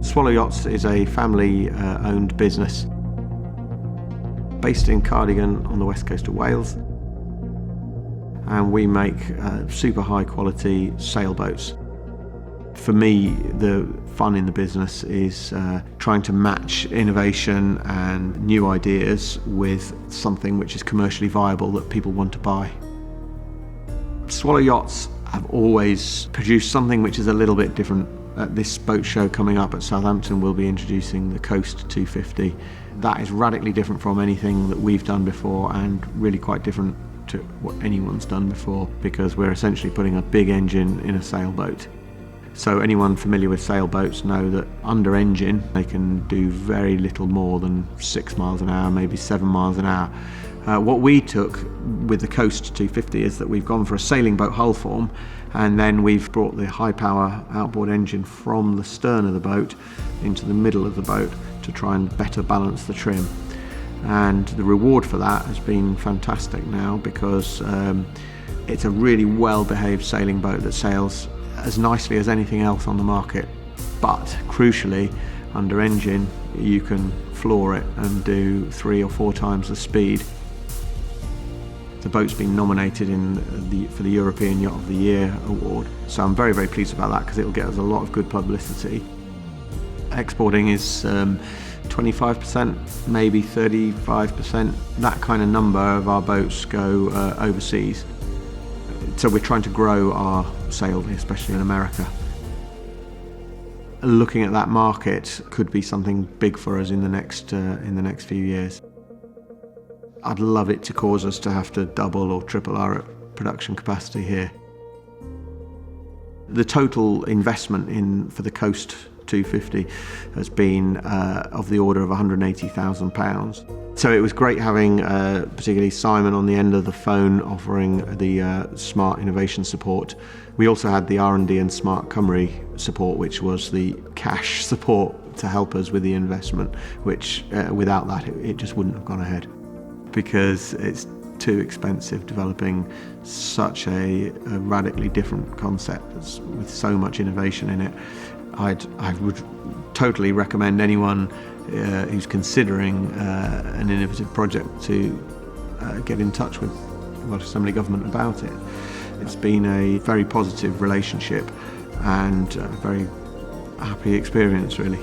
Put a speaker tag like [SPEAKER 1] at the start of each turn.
[SPEAKER 1] Swallow Yachts is a family-owned business based in Cardigan on the west coast of Wales, and we make super high quality sailboats. For me, the fun in the business is trying to match innovation and new ideas with something which is commercially viable that people want to buy. Swallow Yachts have always produced something which is a little bit different. At this boat show coming up at Southampton, we'll be introducing the Coast 250. That is radically different from anything that we've done before, and really quite different to what anyone's done before, because we're essentially putting a big engine in a sailboat. So anyone familiar with sailboats know that under engine they can do very little more than 6 miles an hour, maybe 7 miles an hour. What we took with the Coast 250 is that we've gone for a sailing boat hull form, and then we've brought the high power outboard engine from the stern of the boat into the middle of the boat to try and better balance the trim. And the reward for that has been fantastic now, because it's a really well behaved sailing boat that sails as nicely as anything else on the market. But crucially, under engine you can floor it and do 3 or 4 times the speed. The boat's been nominated for the European Yacht of the Year award, so I'm very, very pleased about that, because it'll get us a lot of good publicity. Exporting is 25%, maybe 35%, that kind of number of our boats go overseas. So we're trying to grow our sales, especially in America. Looking at that market could be something big for us in the next few years. I'd love it to cause us to have to double or triple our production capacity here. The total investment for the Coast 250 has been of the order of £180,000. So it was great having particularly Simon on the end of the phone offering the smart innovation support. We also had the R&D and Smart Cymru support, which was the cash support to help us with the investment, which without that it just wouldn't have gone ahead, because it's too expensive developing such a radically different concept with so much innovation in it. I would totally recommend anyone who's considering an innovative project to get in touch with Welsh Assembly Government about it. It's been a very positive relationship and a very happy experience, really.